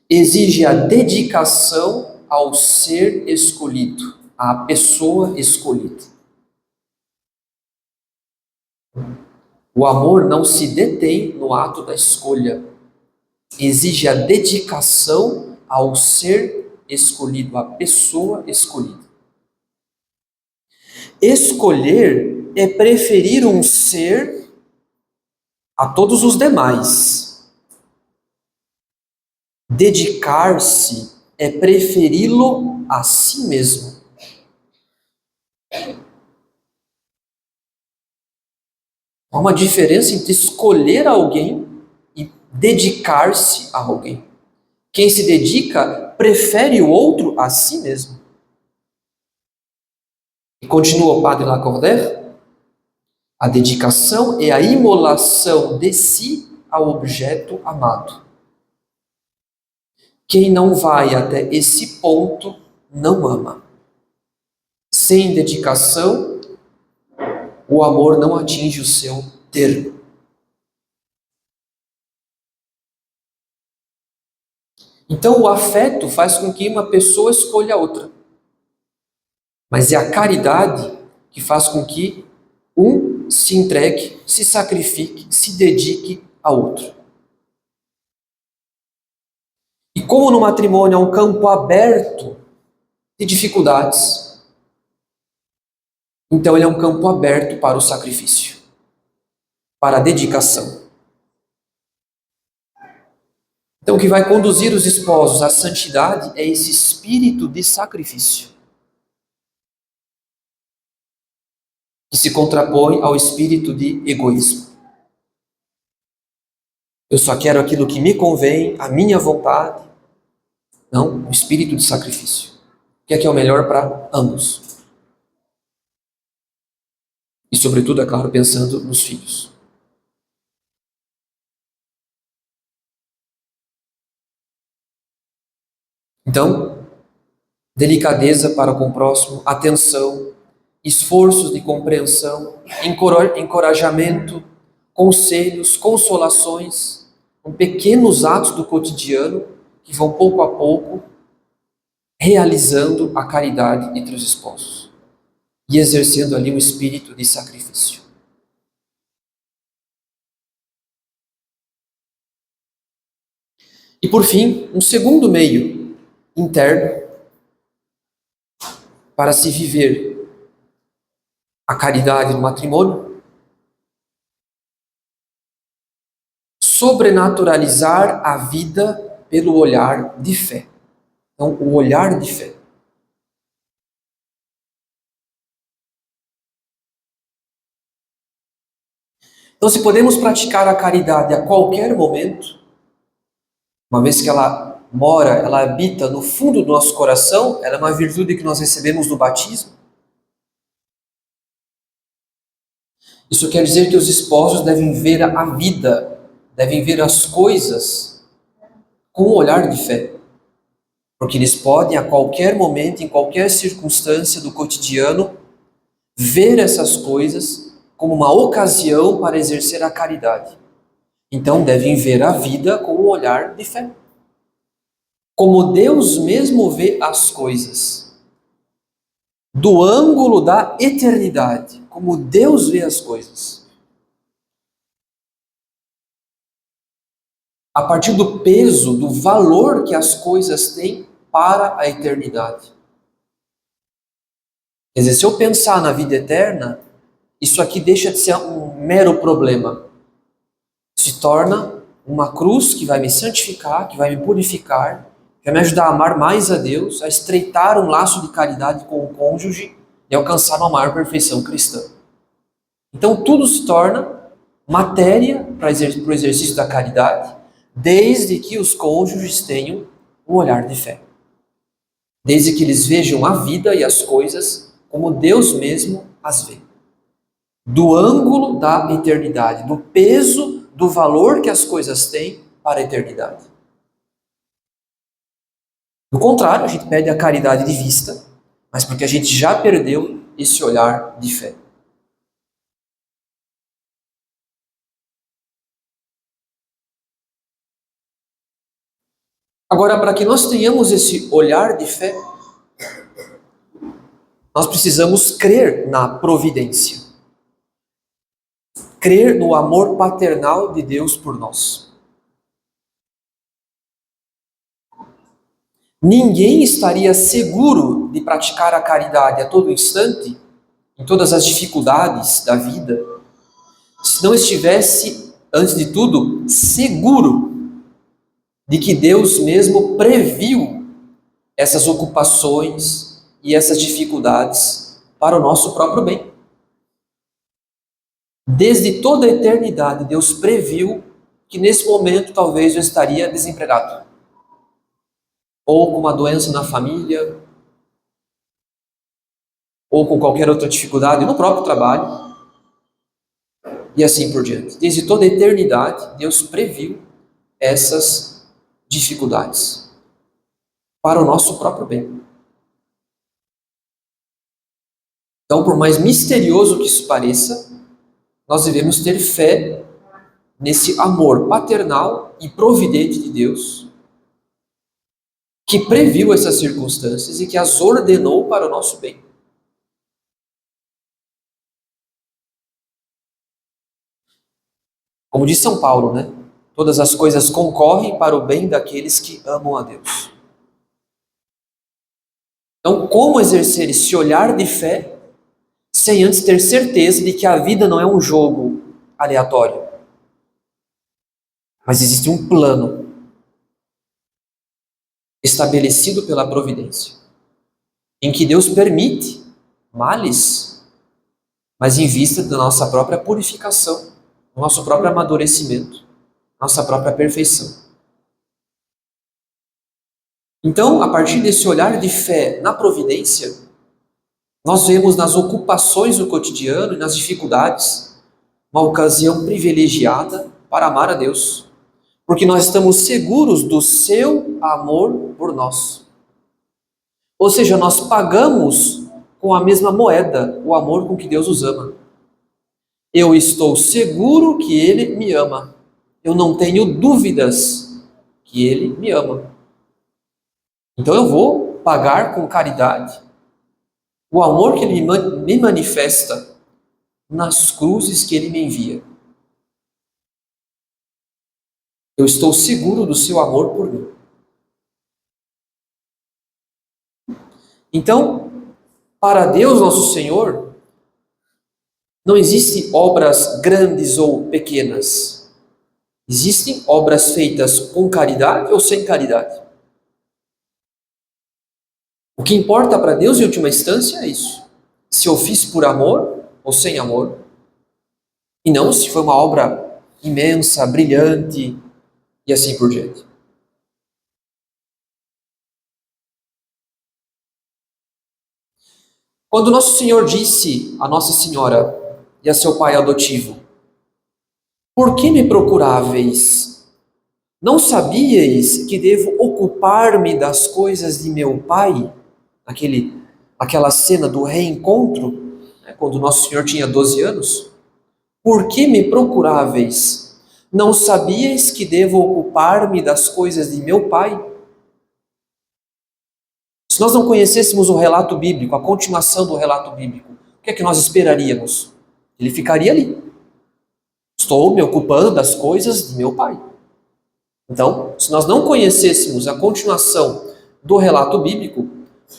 Exige a dedicação ao ser escolhido, à pessoa escolhida. O amor não se detém no ato da escolha. Exige a dedicação ao ser escolhido, à pessoa escolhida. Escolher é preferir um ser a todos os demais. Dedicar-se é preferi-lo a si mesmo. Há uma diferença entre escolher alguém e dedicar-se a alguém. Quem se dedica prefere o outro a si mesmo. E continua o padre Lacordaire: a dedicação é a imolação de si ao objeto amado. Quem não vai até esse ponto não ama. Sem dedicação, o amor não atinge o seu termo. Então, o afeto faz com que uma pessoa escolha a outra. Mas é a caridade que faz com que um se entregue, se sacrifique, se dedique a outro. E como no matrimônio é um campo aberto de dificuldades, então ele é um campo aberto para o sacrifício, para a dedicação. Então o que vai conduzir os esposos à santidade é esse espírito de sacrifício, que se contrapõe ao espírito de egoísmo. Eu só quero aquilo que me convém, a minha vontade. Não, o espírito de sacrifício. O que é o melhor para ambos. E sobretudo, é claro, pensando nos filhos. Então, delicadeza para com o próximo, atenção, esforços de compreensão, encorajamento, conselhos, consolações, pequenos atos do cotidiano que vão pouco a pouco realizando a caridade entre os esposos e exercendo ali um espírito de sacrifício. E por fim, um segundo meio interno para se viver a caridade no matrimônio: sobrenaturalizar a vida pelo olhar de fé. Então, o olhar de fé. Então, se podemos praticar a caridade a qualquer momento, uma vez que ela mora, ela habita no fundo do nosso coração, ela é uma virtude que nós recebemos no batismo. Isso quer dizer que os esposos devem ver a vida, devem ver as coisas com um olhar de fé. Porque eles podem, a qualquer momento, em qualquer circunstância do cotidiano, ver essas coisas como uma ocasião para exercer a caridade. Então devem ver a vida com um olhar de fé. Como Deus mesmo vê as coisas, do ângulo da eternidade, como Deus vê as coisas. A partir do peso, do valor que as coisas têm para a eternidade. Quer dizer, se eu pensar na vida eterna, isso aqui deixa de ser um mero problema. Se torna uma cruz que vai me santificar, que vai me purificar, que vai me ajudar a amar mais a Deus, a estreitar um laço de caridade com o cônjuge e alcançar uma maior perfeição cristã. Então tudo se torna matéria para o exercício da caridade, desde que os cônjuges tenham um olhar de fé. Desde que eles vejam a vida e as coisas como Deus mesmo as vê. Do ângulo da eternidade, do peso, do valor que as coisas têm para a eternidade. Do contrário, a gente perde a caridade de vista, mas porque a gente já perdeu esse olhar de fé. Agora, para que nós tenhamos esse olhar de fé, nós precisamos crer na providência. Crer no amor paternal de Deus por nós. Ninguém estaria seguro de praticar a caridade a todo instante, em todas as dificuldades da vida, se não estivesse, antes de tudo, seguro de que Deus mesmo previu essas ocupações e essas dificuldades para o nosso próprio bem. Desde toda a eternidade, Deus previu que nesse momento talvez eu estaria desempregado, ou com uma doença na família, ou com qualquer outra dificuldade no próprio trabalho, e assim por diante. Desde toda a eternidade, Deus previu essas dificuldades para o nosso próprio bem. Então, por mais misterioso que isso pareça, nós devemos ter fé nesse amor paternal e providente de Deus, que previu essas circunstâncias e que as ordenou para o nosso bem. Como diz São Paulo, né? Todas as coisas concorrem para o bem daqueles que amam a Deus. Então, como exercer esse olhar de fé sem antes ter certeza de que a vida não é um jogo aleatório, mas existe um plano estabelecido pela providência, em que Deus permite males, mas em vista da nossa própria purificação, do nosso próprio amadurecimento, nossa própria perfeição. Então, a partir desse olhar de fé na providência, nós vemos nas ocupações do cotidiano e nas dificuldades uma ocasião privilegiada para amar a Deus, porque nós estamos seguros do seu amor por nós. Ou seja, nós pagamos com a mesma moeda o amor com que Deus os ama. Eu estou seguro que Ele me ama. Eu não tenho dúvidas que Ele me ama. Então eu vou pagar com caridade o amor que Ele me manifesta nas cruzes que Ele me envia. Eu estou seguro do seu amor por mim. Então, para Deus nosso Senhor, não existem obras grandes ou pequenas. Existem obras feitas com caridade ou sem caridade. O que importa para Deus, em última instância, é isso. Se eu fiz por amor ou sem amor. E não se foi uma obra imensa, brilhante e assim por diante. Quando Nosso Senhor disse a Nossa Senhora e a seu pai adotivo: "Por que me procuráveis? Não sabíeis que devo ocupar-me das coisas de meu pai?" Aquela cena do reencontro, né, quando Nosso Senhor tinha 12 anos. "Por que me procuráveis? Não sabíeis que devo ocupar-me das coisas de meu pai?" Se nós não conhecêssemos o relato bíblico, a continuação do relato bíblico, o que é que nós esperaríamos? Ele ficaria ali. Estou me ocupando das coisas de meu pai. Então, se nós não conhecêssemos a continuação do relato bíblico,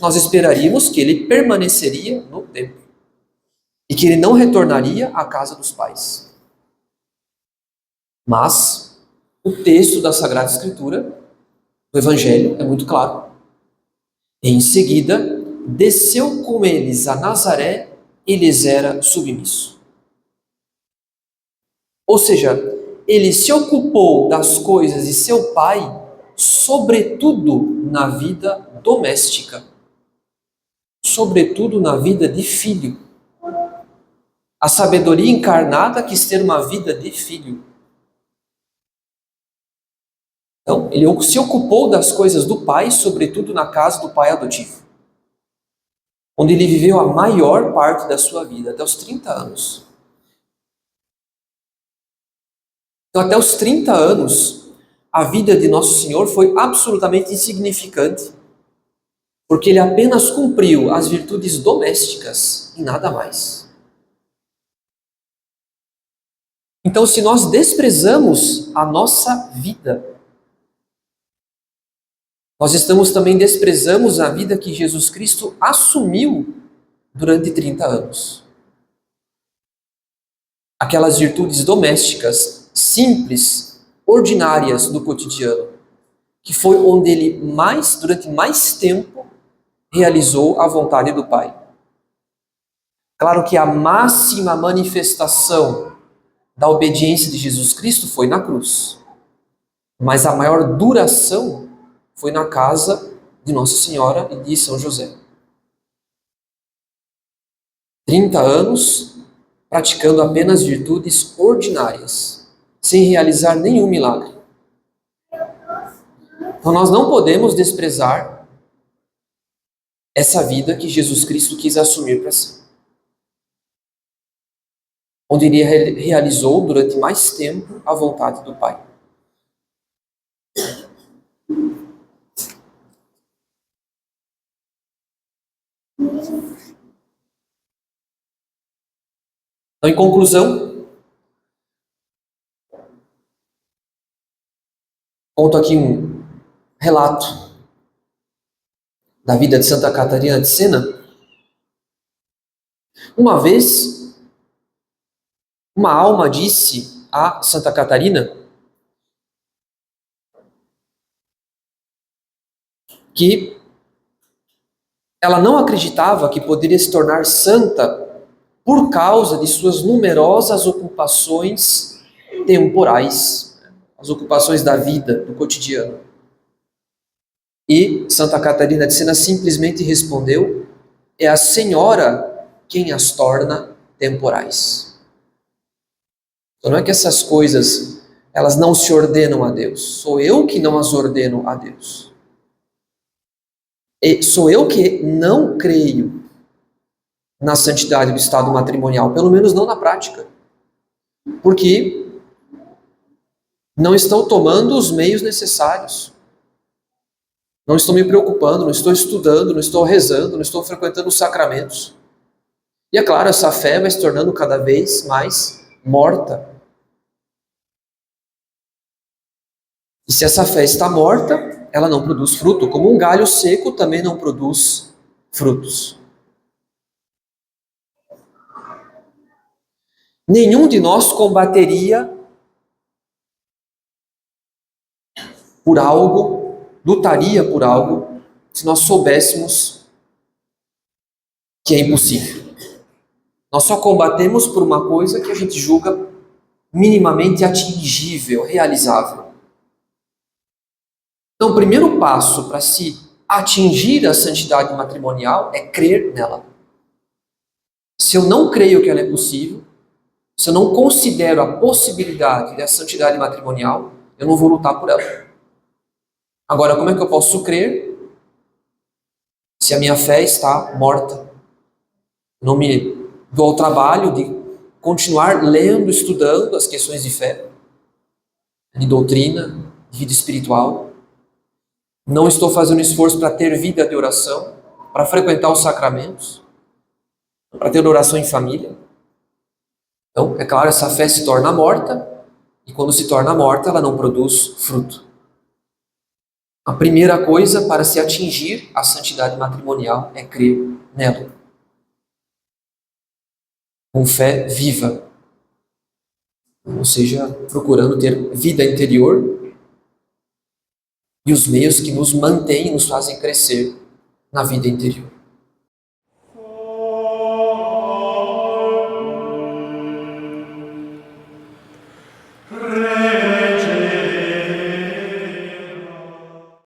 nós esperaríamos que ele permaneceria no templo e que ele não retornaria à casa dos pais. Mas o texto da Sagrada Escritura, do Evangelho, é muito claro. Em seguida, desceu com eles a Nazaré e lhes era submisso. Ou seja, ele se ocupou das coisas de seu pai, sobretudo na vida doméstica, sobretudo na vida de filho. A sabedoria encarnada quis ter uma vida de filho. Então, ele se ocupou das coisas do pai, sobretudo na casa do pai adotivo, onde ele viveu a maior parte da sua vida, até os 30 anos. Então, até os 30 anos, a vida de Nosso Senhor foi absolutamente insignificante, porque ele apenas cumpriu as virtudes domésticas e nada mais. Então, se nós desprezamos a nossa vida, nós estamos também desprezando a vida que Jesus Cristo assumiu durante 30 anos. Aquelas virtudes domésticas, simples, ordinárias do cotidiano, que foi onde ele durante mais tempo, realizou a vontade do Pai. Claro que a máxima manifestação da obediência de Jesus Cristo foi na cruz, mas a maior duração foi na casa de Nossa Senhora e de São José. 30 anos praticando apenas virtudes ordinárias, sem realizar nenhum milagre. Então nós não podemos desprezar essa vida que Jesus Cristo quis assumir para si, onde ele realizou durante mais tempo a vontade do Pai. Então, em conclusão, conto aqui um relato da vida de Santa Catarina de Sena. Uma vez, uma alma disse a Santa Catarina que ela não acreditava que poderia se tornar santa por causa de suas numerosas ocupações temporais, as ocupações da vida, do cotidiano. E Santa Catarina de Sena simplesmente respondeu: é a Senhora quem as torna temporais. Então não é que essas coisas, elas não se ordenam a Deus, sou eu que não as ordeno a Deus. E sou eu que não creio na santidade do estado matrimonial, pelo menos não na prática, porque não estou tomando os meios necessários, não estou me preocupando, não estou estudando, não estou rezando, não estou frequentando os sacramentos. E é claro, essa fé vai se tornando cada vez mais morta. E se essa fé está morta, ela não produz fruto, como um galho seco também não produz frutos. Nenhum de nós combateria por algo, lutaria por algo, se nós soubéssemos que é impossível. Nós só combatemos por uma coisa que a gente julga minimamente atingível, realizável. Então, o primeiro passo para se atingir a santidade matrimonial é crer nela. Se eu não creio que ela é possível, se eu não considero a possibilidade da santidade matrimonial, eu não vou lutar por ela. Agora, como é que eu posso crer se a minha fé está morta? Não me dou ao trabalho de continuar lendo, estudando as questões de fé, de doutrina, de vida espiritual. Não estou fazendo esforço para ter vida de oração, para frequentar os sacramentos, para ter oração em família. Então, é claro, essa fé se torna morta, e quando se torna morta, ela não produz fruto. A primeira coisa para se atingir a santidade matrimonial é crer nela. Com fé viva. Ou seja, procurando ter vida interior e os meios que nos mantêm, nos fazem crescer na vida interior.